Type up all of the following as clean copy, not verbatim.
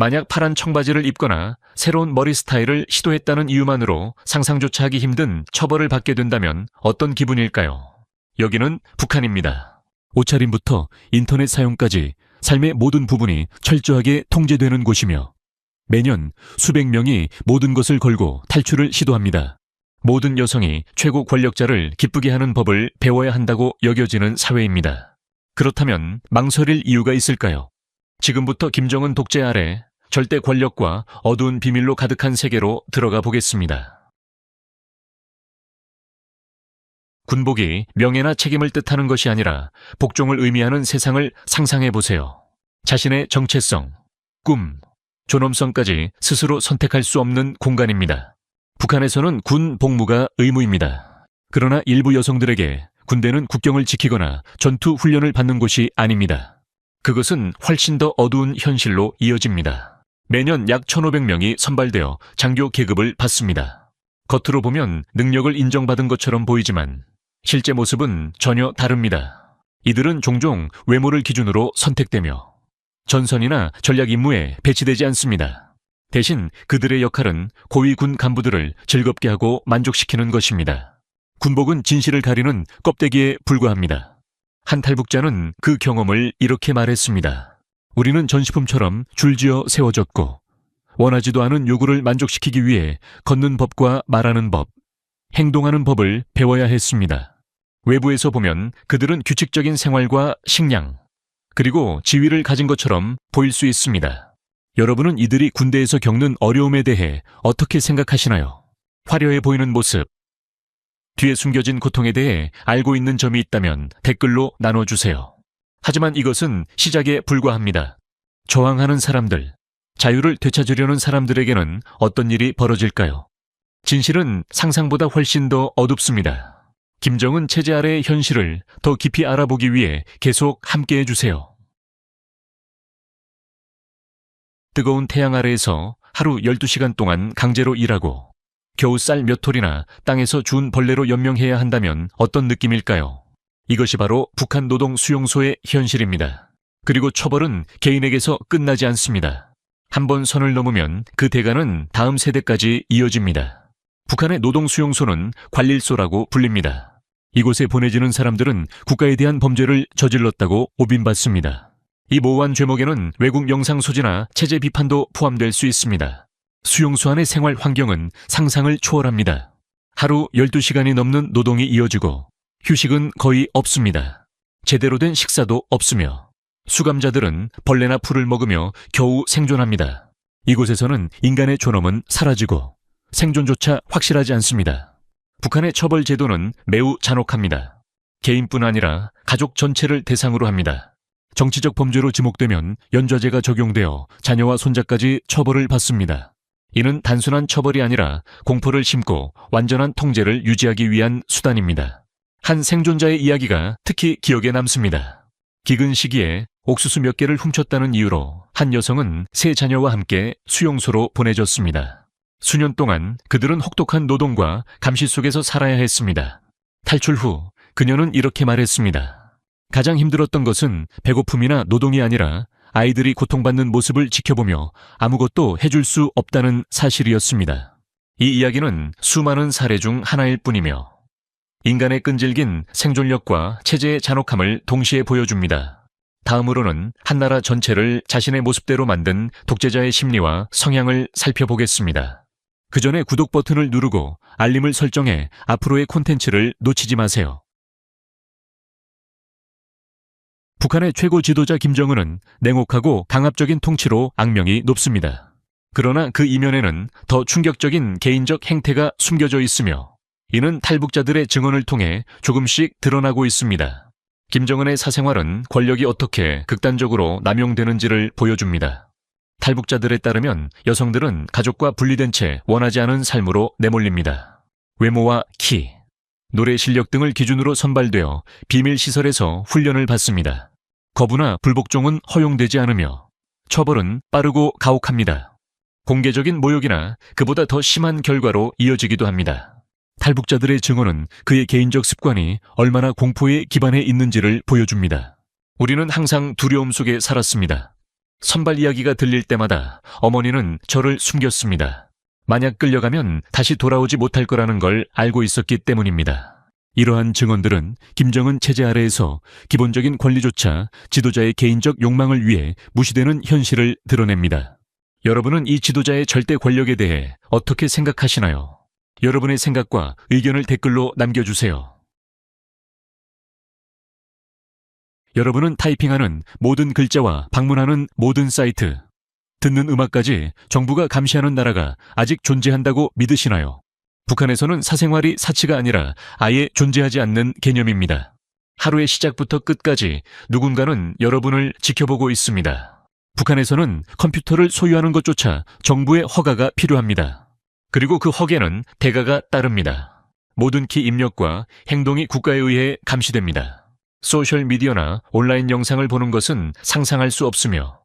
만약 파란 청바지를 입거나 새로운 머리 스타일을 시도했다는 이유만으로 상상조차 하기 힘든 처벌을 받게 된다면 어떤 기분일까요? 여기는 북한입니다. 옷차림부터 인터넷 사용까지 삶의 모든 부분이 철저하게 통제되는 곳이며 매년 수백 명이 모든 것을 걸고 탈출을 시도합니다. 모든 여성이 최고 권력자를 기쁘게 하는 법을 배워야 한다고 여겨지는 사회입니다. 그렇다면 망설일 이유가 있을까요? 지금부터 김정은 독재 아래 절대 권력과 어두운 비밀로 가득한 세계로 들어가 보겠습니다. 군복이 명예나 책임을 뜻하는 것이 아니라 복종을 의미하는 세상을 상상해 보세요. 자신의 정체성, 꿈, 존엄성까지 스스로 선택할 수 없는 공간입니다. 북한에서는 군 복무가 의무입니다. 그러나 일부 여성들에게 군대는 국경을 지키거나 전투 훈련을 받는 곳이 아닙니다. 그것은 훨씬 더 어두운 현실로 이어집니다. 매년 약 1,500명이 선발되어 장교 계급을 받습니다. 겉으로 보면 능력을 인정받은 것처럼 보이지만 실제 모습은 전혀 다릅니다. 이들은 종종 외모를 기준으로 선택되며 전선이나 전략 임무에 배치되지 않습니다. 대신 그들의 역할은 고위 군 간부들을 즐겁게 하고 만족시키는 것입니다. 군복은 진실을 가리는 껍데기에 불과합니다. 한 탈북자는 그 경험을 이렇게 말했습니다. 우리는 전시품처럼 줄지어 세워졌고 원하지도 않은 요구를 만족시키기 위해 걷는 법과 말하는 법, 행동하는 법을 배워야 했습니다. 외부에서 보면 그들은 규칙적인 생활과 식량, 그리고 지위를 가진 것처럼 보일 수 있습니다. 여러분은 이들이 군대에서 겪는 어려움에 대해 어떻게 생각하시나요? 화려해 보이는 모습, 뒤에 숨겨진 고통에 대해 알고 있는 점이 있다면 댓글로 나눠주세요. 하지만 이것은 시작에 불과합니다. 저항하는 사람들, 자유를 되찾으려는 사람들에게는 어떤 일이 벌어질까요? 진실은 상상보다 훨씬 더 어둡습니다. 김정은 체제 아래의 현실을 더 깊이 알아보기 위해 계속 함께해 주세요. 뜨거운 태양 아래에서 하루 12시간 동안 강제로 일하고 겨우 쌀 몇 톨이나 땅에서 주운 벌레로 연명해야 한다면 어떤 느낌일까요? 이것이 바로 북한 노동 수용소의 현실입니다. 그리고 처벌은 개인에게서 끝나지 않습니다. 한번 선을 넘으면 그 대가는 다음 세대까지 이어집니다. 북한의 노동 수용소는 관릴소라고 불립니다. 이곳에 보내지는 사람들은 국가에 대한 범죄를 저질렀다고 오빈받습니다. 이 모호한 죄목에는 외국 영상 소지나 체제 비판도 포함될 수 있습니다. 수용소 안의 생활 환경은 상상을 초월합니다. 하루 12시간이 넘는 노동이 이어지고 휴식은 거의 없습니다. 제대로 된 식사도 없으며 수감자들은 벌레나 풀을 먹으며 겨우 생존합니다. 이곳에서는 인간의 존엄은 사라지고 생존조차 확실하지 않습니다. 북한의 처벌 제도는 매우 잔혹합니다. 개인뿐 아니라 가족 전체를 대상으로 합니다. 정치적 범죄로 지목되면 연좌제가 적용되어 자녀와 손자까지 처벌을 받습니다. 이는 단순한 처벌이 아니라 공포를 심고 완전한 통제를 유지하기 위한 수단입니다. 한 생존자의 이야기가 특히 기억에 남습니다. 기근 시기에 옥수수 몇 개를 훔쳤다는 이유로 한 여성은 세 자녀와 함께 수용소로 보내졌습니다. 수년 동안 그들은 혹독한 노동과 감시 속에서 살아야 했습니다. 탈출 후 그녀는 이렇게 말했습니다. 가장 힘들었던 것은 배고픔이나 노동이 아니라 아이들이 고통받는 모습을 지켜보며 아무것도 해줄 수 없다는 사실이었습니다. 이 이야기는 수많은 사례 중 하나일 뿐이며 인간의 끈질긴 생존력과 체제의 잔혹함을 동시에 보여줍니다. 다음으로는 한 나라 전체를 자신의 모습대로 만든 독재자의 심리와 성향을 살펴보겠습니다. 그 전에 구독 버튼을 누르고 알림을 설정해 앞으로의 콘텐츠를 놓치지 마세요. 북한의 최고 지도자 김정은은 냉혹하고 강압적인 통치로 악명이 높습니다. 그러나 그 이면에는 더 충격적인 개인적 행태가 숨겨져 있으며 이는 탈북자들의 증언을 통해 조금씩 드러나고 있습니다. 김정은의 사생활은 권력이 어떻게 극단적으로 남용되는지를 보여줍니다. 탈북자들에 따르면 여성들은 가족과 분리된 채 원하지 않은 삶으로 내몰립니다. 외모와 키, 노래 실력 등을 기준으로 선발되어 비밀시설에서 훈련을 받습니다. 거부나 불복종은 허용되지 않으며 처벌은 빠르고 가혹합니다. 공개적인 모욕이나 그보다 더 심한 결과로 이어지기도 합니다. 탈북자들의 증언은 그의 개인적 습관이 얼마나 공포에 기반해 있는지를 보여줍니다. 우리는 항상 두려움 속에 살았습니다. 선발 이야기가 들릴 때마다 어머니는 저를 숨겼습니다. 만약 끌려가면 다시 돌아오지 못할 거라는 걸 알고 있었기 때문입니다. 이러한 증언들은 김정은 체제 아래에서 기본적인 권리조차 지도자의 개인적 욕망을 위해 무시되는 현실을 드러냅니다. 여러분은 이 지도자의 절대 권력에 대해 어떻게 생각하시나요? 여러분의 생각과 의견을 댓글로 남겨주세요. 여러분은 타이핑하는 모든 글자와 방문하는 모든 사이트, 듣는 음악까지 정부가 감시하는 나라가 아직 존재한다고 믿으시나요? 북한에서는 사생활이 사치가 아니라 아예 존재하지 않는 개념입니다. 하루의 시작부터 끝까지 누군가는 여러분을 지켜보고 있습니다. 북한에서는 컴퓨터를 소유하는 것조차 정부의 허가가 필요합니다. 그리고 그 허가는 대가가 따릅니다. 모든 키 입력과 행동이 국가에 의해 감시됩니다. 소셜미디어나 온라인 영상을 보는 것은 상상할 수 없으며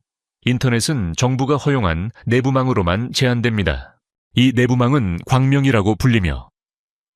인터넷은 정부가 허용한 내부망으로만 제한됩니다. 이 내부망은 광명이라고 불리며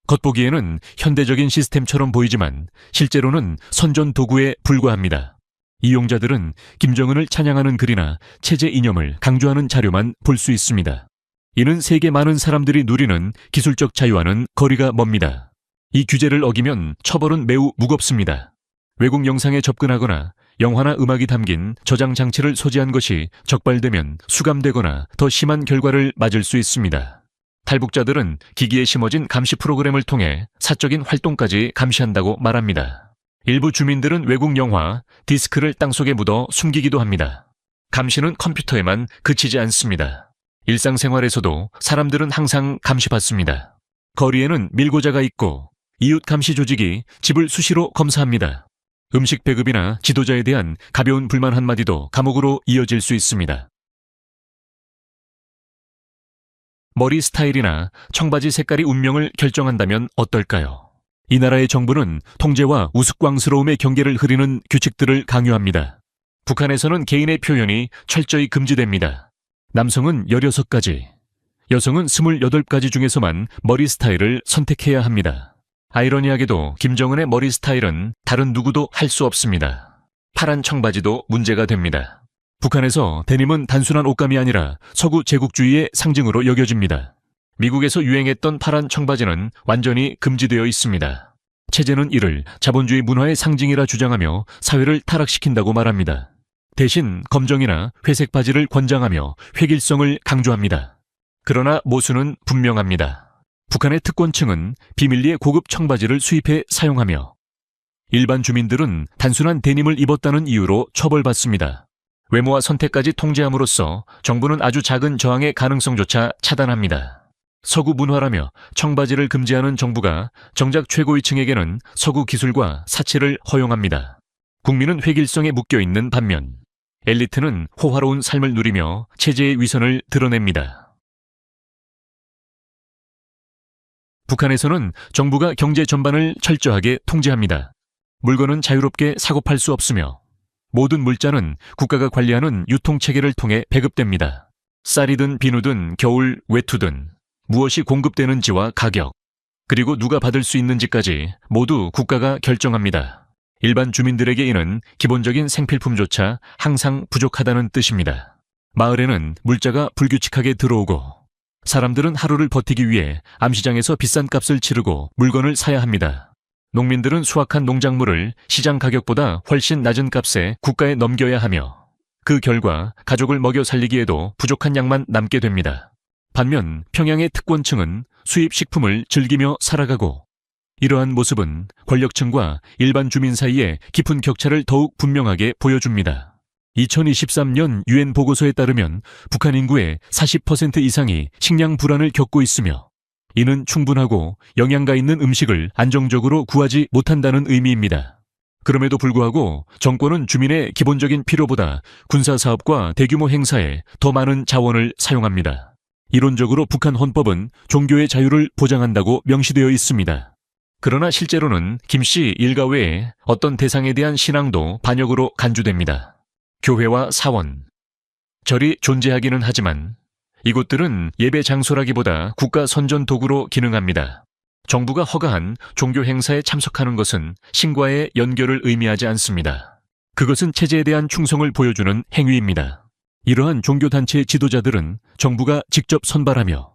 겉보기에는 현대적인 시스템처럼 보이지만 실제로는 선전 도구에 불과합니다. 이용자들은 김정은을 찬양하는 글이나 체제 이념을 강조하는 자료만 볼 수 있습니다. 이는 세계 많은 사람들이 누리는 기술적 자유와는 거리가 멉니다. 이 규제를 어기면 처벌은 매우 무겁습니다. 외국 영상에 접근하거나 영화나 음악이 담긴 저장 장치를 소지한 것이 적발되면 수감되거나 더 심한 결과를 맞을 수 있습니다. 탈북자들은 기기에 심어진 감시 프로그램을 통해 사적인 활동까지 감시한다고 말합니다. 일부 주민들은 외국 영화, 디스크를 땅속에 묻어 숨기기도 합니다. 감시는 컴퓨터에만 그치지 않습니다. 일상생활에서도 사람들은 항상 감시받습니다. 거리에는 밀고자가 있고 이웃 감시 조직이 집을 수시로 검사합니다. 음식 배급이나 지도자에 대한 가벼운 불만 한마디도 감옥으로 이어질 수 있습니다. 머리 스타일이나 청바지 색깔이 운명을 결정한다면 어떨까요? 이 나라의 정부는 통제와 우스꽝스러움의 경계를 흐리는 규칙들을 강요합니다. 북한에서는 개인의 표현이 철저히 금지됩니다. 남성은 16가지, 여성은 28가지 중에서만 머리 스타일을 선택해야 합니다. 아이러니하게도 김정은의 머리 스타일은 다른 누구도 할 수 없습니다. 파란 청바지도 문제가 됩니다. 북한에서 데님은 단순한 옷감이 아니라 서구 제국주의의 상징으로 여겨집니다. 미국에서 유행했던 파란 청바지는 완전히 금지되어 있습니다. 체제는 이를 자본주의 문화의 상징이라 주장하며 사회를 타락시킨다고 말합니다. 대신 검정이나 회색 바지를 권장하며 획일성을 강조합니다. 그러나 모순은 분명합니다. 북한의 특권층은 비밀리에 고급 청바지를 수입해 사용하며 일반 주민들은 단순한 데님을 입었다는 이유로 처벌받습니다. 외모와 선택까지 통제함으로써 정부는 아주 작은 저항의 가능성조차 차단합니다. 서구 문화라며 청바지를 금지하는 정부가 정작 최고위층에게는 서구 기술과 사치를 허용합니다. 국민은 획일성에 묶여있는 반면 엘리트는 호화로운 삶을 누리며 체제의 위선을 드러냅니다. 북한에서는 정부가 경제 전반을 철저하게 통제합니다. 물건은 자유롭게 사고 팔 수 없으며 모든 물자는 국가가 관리하는 유통체계를 통해 배급됩니다. 쌀이든 비누든 겨울 외투든 무엇이 공급되는지와 가격, 그리고 누가 받을 수 있는지까지 모두 국가가 결정합니다. 일반 주민들에게 이는 기본적인 생필품조차 항상 부족하다는 뜻입니다. 마을에는 물자가 불규칙하게 들어오고 사람들은 하루를 버티기 위해 암시장에서 비싼 값을 치르고 물건을 사야 합니다. 농민들은 수확한 농작물을 시장 가격보다 훨씬 낮은 값에 국가에 넘겨야 하며 그 결과 가족을 먹여 살리기에도 부족한 양만 남게 됩니다. 반면 평양의 특권층은 수입 식품을 즐기며 살아가고 이러한 모습은 권력층과 일반 주민 사이의 깊은 격차를 더욱 분명하게 보여줍니다. 2023년 유엔 보고서에 따르면 북한 인구의 40% 이상이 식량 불안을 겪고 있으며 이는 충분하고 영양가 있는 음식을 안정적으로 구하지 못한다는 의미입니다. 그럼에도 불구하고 정권은 주민의 기본적인 필요보다 군사사업과 대규모 행사에 더 많은 자원을 사용합니다. 이론적으로 북한 헌법은 종교의 자유를 보장한다고 명시되어 있습니다. 그러나 실제로는 김씨 일가 외에 어떤 대상에 대한 신앙도 반역으로 간주됩니다. 교회와 사원, 절이 존재하기는 하지만 이곳들은 예배 장소라기보다 국가 선전 도구로 기능합니다. 정부가 허가한 종교 행사에 참석하는 것은 신과의 연결을 의미하지 않습니다. 그것은 체제에 대한 충성을 보여주는 행위입니다. 이러한 종교단체 지도자들은 정부가 직접 선발하며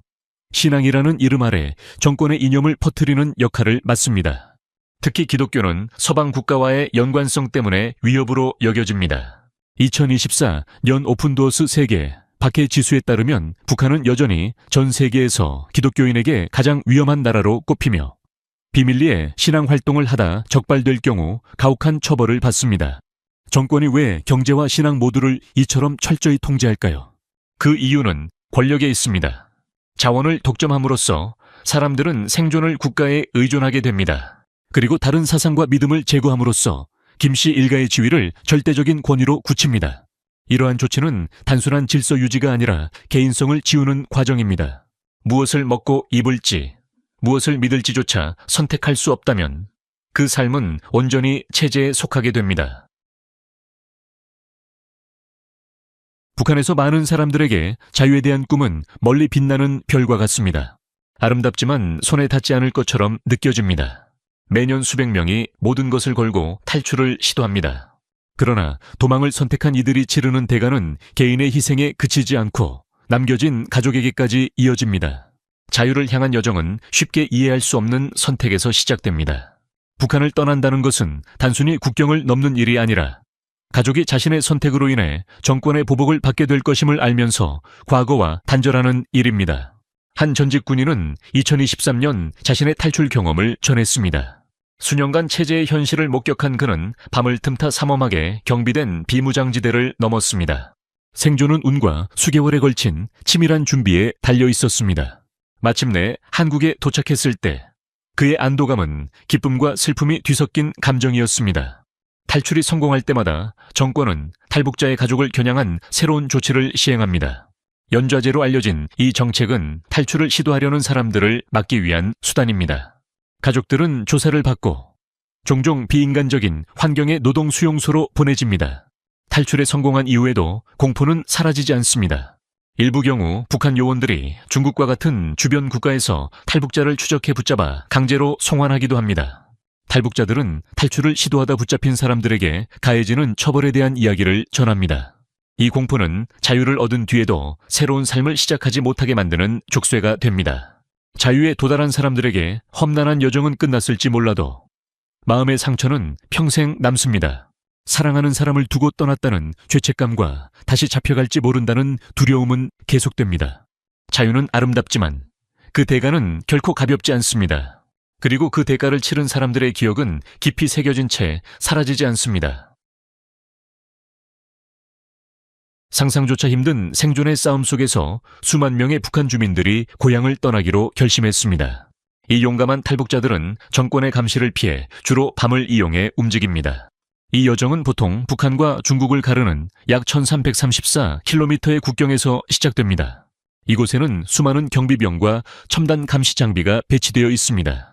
신앙이라는 이름 아래 정권의 이념을 퍼뜨리는 역할을 맡습니다. 특히 기독교는 서방 국가와의 연관성 때문에 위협으로 여겨집니다. 2024 년 오픈도어스 세계 박해 지수에 따르면 북한은 여전히 전 세계에서 기독교인에게 가장 위험한 나라로 꼽히며 비밀리에 신앙 활동을 하다 적발될 경우 가혹한 처벌을 받습니다. 정권이 왜 경제와 신앙 모두를 이처럼 철저히 통제할까요? 그 이유는 권력에 있습니다. 자원을 독점함으로써 사람들은 생존을 국가에 의존하게 됩니다. 그리고 다른 사상과 믿음을 제거함으로써 김씨 일가의 지위를 절대적인 권위로 굳힙니다. 이러한 조치는 단순한 질서 유지가 아니라 개인성을 지우는 과정입니다. 무엇을 먹고 입을지, 무엇을 믿을지조차 선택할 수 없다면 그 삶은 온전히 체제에 속하게 됩니다. 북한에서 많은 사람들에게 자유에 대한 꿈은 멀리 빛나는 별과 같습니다. 아름답지만 손에 닿지 않을 것처럼 느껴집니다. 매년 수백 명이 모든 것을 걸고 탈출을 시도합니다. 그러나 도망을 선택한 이들이 치르는 대가는 개인의 희생에 그치지 않고 남겨진 가족에게까지 이어집니다. 자유를 향한 여정은 쉽게 이해할 수 없는 선택에서 시작됩니다. 북한을 떠난다는 것은 단순히 국경을 넘는 일이 아니라 가족이 자신의 선택으로 인해 정권의 보복을 받게 될 것임을 알면서 과거와 단절하는 일입니다. 한 전직 군인은 2023년 자신의 탈출 경험을 전했습니다. 수년간 체제의 현실을 목격한 그는 밤을 틈타 삼엄하게 경비된 비무장지대를 넘었습니다. 생존은 운과 수개월에 걸친 치밀한 준비에 달려 있었습니다. 마침내 한국에 도착했을 때 그의 안도감은 기쁨과 슬픔이 뒤섞인 감정이었습니다. 탈출이 성공할 때마다 정권은 탈북자의 가족을 겨냥한 새로운 조치를 시행합니다. 연좌제로 알려진 이 정책은 탈출을 시도하려는 사람들을 막기 위한 수단입니다. 가족들은 조사를 받고 종종 비인간적인 환경의 노동 수용소로 보내집니다. 탈출에 성공한 이후에도 공포는 사라지지 않습니다. 일부 경우 북한 요원들이 중국과 같은 주변 국가에서 탈북자를 추적해 붙잡아 강제로 송환하기도 합니다. 탈북자들은 탈출을 시도하다 붙잡힌 사람들에게 가해지는 처벌에 대한 이야기를 전합니다. 이 공포는 자유를 얻은 뒤에도 새로운 삶을 시작하지 못하게 만드는 족쇄가 됩니다. 자유에 도달한 사람들에게 험난한 여정은 끝났을지 몰라도 마음의 상처는 평생 남습니다. 사랑하는 사람을 두고 떠났다는 죄책감과 다시 잡혀갈지 모른다는 두려움은 계속됩니다. 자유는 아름답지만 그 대가는 결코 가볍지 않습니다. 그리고 그 대가를 치른 사람들의 기억은 깊이 새겨진 채 사라지지 않습니다. 상상조차 힘든 생존의 싸움 속에서 수만 명의 북한 주민들이 고향을 떠나기로 결심했습니다. 이 용감한 탈북자들은 정권의 감시를 피해 주로 밤을 이용해 움직입니다. 이 여정은 보통 북한과 중국을 가르는 약 1334km의 국경에서 시작됩니다. 이곳에는 수많은 경비병과 첨단 감시 장비가 배치되어 있습니다.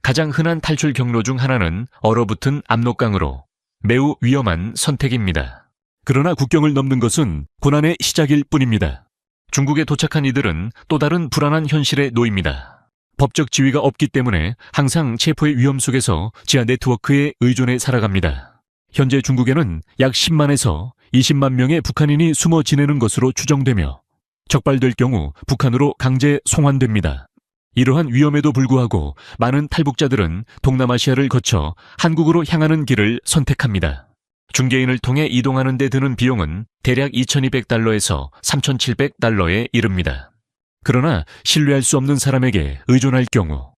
가장 흔한 탈출 경로 중 하나는 얼어붙은 압록강으로 매우 위험한 선택입니다. 그러나 국경을 넘는 것은 고난의 시작일 뿐입니다. 중국에 도착한 이들은 또 다른 불안한 현실에 놓입니다. 법적 지위가 없기 때문에 항상 체포의 위험 속에서 지하 네트워크에 의존해 살아갑니다. 현재 중국에는 약 10만에서 20만 명의 북한인이 숨어 지내는 것으로 추정되며 적발될 경우 북한으로 강제 송환됩니다. 이러한 위험에도 불구하고 많은 탈북자들은 동남아시아를 거쳐 한국으로 향하는 길을 선택합니다. 중개인을 통해 이동하는 데 드는 비용은 대략 2,200달러에서 3,700달러에 이릅니다. 그러나 신뢰할 수 없는 사람에게 의존할 경우,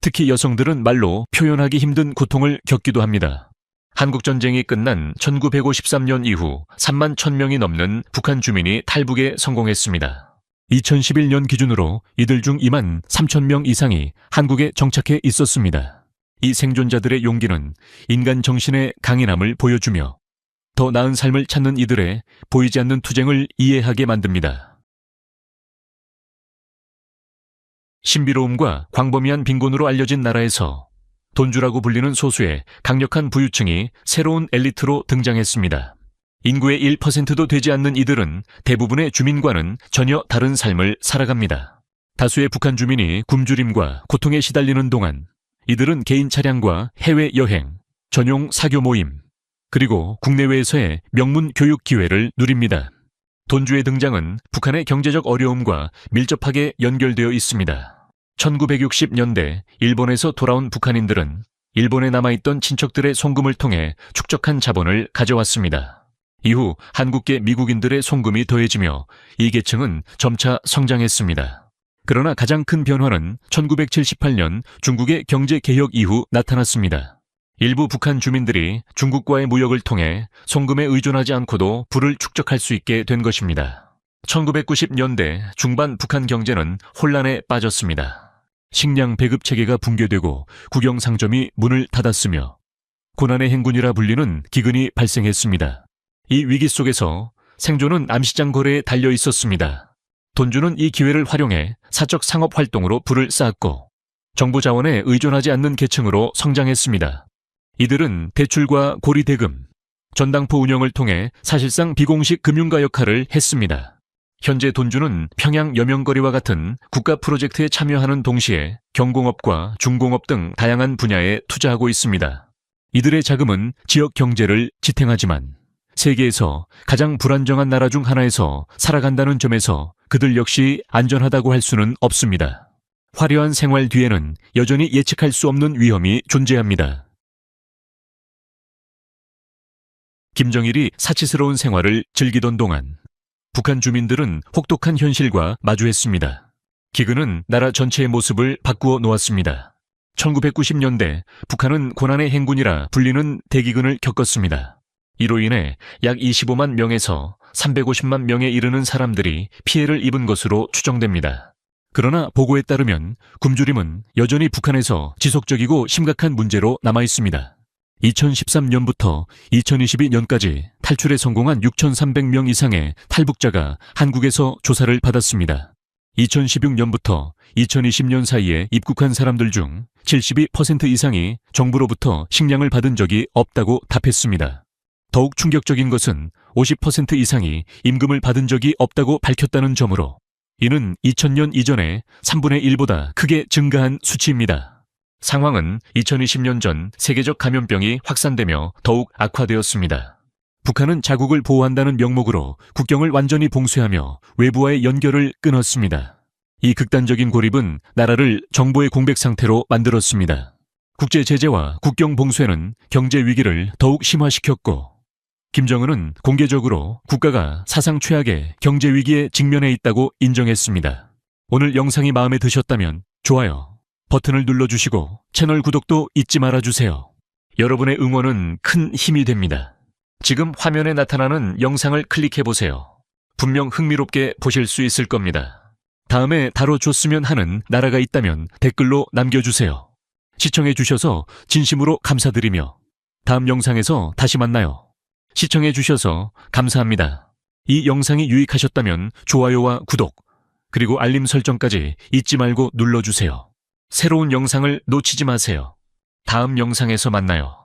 특히 여성들은 말로 표현하기 힘든 고통을 겪기도 합니다. 한국전쟁이 끝난 1953년 이후 3만 1,000명이 넘는 북한 주민이 탈북에 성공했습니다. 2011년 기준으로 이들 중 2만 3천 명 이상이 한국에 정착해 있었습니다. 이 생존자들의 용기는 인간 정신의 강인함을 보여주며 더 나은 삶을 찾는 이들의 보이지 않는 투쟁을 이해하게 만듭니다. 신비로움과 광범위한 빈곤으로 알려진 나라에서 돈주라고 불리는 소수의 강력한 부유층이 새로운 엘리트로 등장했습니다. 인구의 1%도 되지 않는 이들은 대부분의 주민과는 전혀 다른 삶을 살아갑니다. 다수의 북한 주민이 굶주림과 고통에 시달리는 동안 이들은 개인 차량과 해외여행, 전용 사교 모임, 그리고 국내외에서의 명문 교육 기회를 누립니다. 돈주의 등장은 북한의 경제적 어려움과 밀접하게 연결되어 있습니다. 1960년대 일본에서 돌아온 북한인들은 일본에 남아있던 친척들의 송금을 통해 축적한 자본을 가져왔습니다. 이후 한국계 미국인들의 송금이 더해지며 이 계층은 점차 성장했습니다. 그러나 가장 큰 변화는 1978년 중국의 경제개혁 이후 나타났습니다. 일부 북한 주민들이 중국과의 무역을 통해 송금에 의존하지 않고도 부를 축적할 수 있게 된 것입니다. 1990년대 중반 북한 경제는 혼란에 빠졌습니다. 식량 배급 체계가 붕괴되고 국영 상점이 문을 닫았으며 고난의 행군이라 불리는 기근이 발생했습니다. 이 위기 속에서 생존은 암시장 거래에 달려 있었습니다. 돈주는 이 기회를 활용해 사적 상업 활동으로 부를 쌓았고 정부 자원에 의존하지 않는 계층으로 성장했습니다. 이들은 대출과 고리대금, 전당포 운영을 통해 사실상 비공식 금융가 역할을 했습니다. 현재 돈주는 평양 여명거리와 같은 국가 프로젝트에 참여하는 동시에 경공업과 중공업 등 다양한 분야에 투자하고 있습니다. 이들의 자금은 지역 경제를 지탱하지만 세계에서 가장 불안정한 나라 중 하나에서 살아간다는 점에서 그들 역시 안전하다고 할 수는 없습니다. 화려한 생활 뒤에는 여전히 예측할 수 없는 위험이 존재합니다. 김정일이 사치스러운 생활을 즐기던 동안 북한 주민들은 혹독한 현실과 마주했습니다. 기근은 나라 전체의 모습을 바꾸어 놓았습니다. 1990년대 북한은 고난의 행군이라 불리는 대기근을 겪었습니다. 이로 인해 약 25만 명에서 350만 명에 이르는 사람들이 피해를 입은 것으로 추정됩니다. 그러나 보고에 따르면 굶주림은 여전히 북한에서 지속적이고 심각한 문제로 남아 있습니다. 2013년부터 2022년까지 탈출에 성공한 6,300명 이상의 탈북자가 한국에서 조사를 받았습니다. 2016년부터 2020년 사이에 입국한 사람들 중 72% 이상이 정부로부터 식량을 받은 적이 없다고 답했습니다. 더욱 충격적인 것은 50% 이상이 임금을 받은 적이 없다고 밝혔다는 점으로 이는 2000년 이전의 3분의 1보다 크게 증가한 수치입니다. 상황은 2020년 전 세계적 감염병이 확산되며 더욱 악화되었습니다. 북한은 자국을 보호한다는 명목으로 국경을 완전히 봉쇄하며 외부와의 연결을 끊었습니다. 이 극단적인 고립은 나라를 정보의 공백 상태로 만들었습니다. 국제 제재와 국경 봉쇄는 경제 위기를 더욱 심화시켰고 김정은은 공개적으로 국가가 사상 최악의 경제 위기에 직면해 있다고 인정했습니다. 오늘 영상이 마음에 드셨다면 좋아요 버튼을 눌러주시고 채널 구독도 잊지 말아주세요. 여러분의 응원은 큰 힘이 됩니다. 지금 화면에 나타나는 영상을 클릭해보세요. 분명 흥미롭게 보실 수 있을 겁니다. 다음에 다뤄줬으면 하는 나라가 있다면 댓글로 남겨주세요. 시청해주셔서 진심으로 감사드리며 다음 영상에서 다시 만나요. 시청해주셔서 감사합니다. 이 영상이 유익하셨다면 좋아요와 구독, 그리고 알림 설정까지 잊지 말고 눌러주세요. 새로운 영상을 놓치지 마세요. 다음 영상에서 만나요.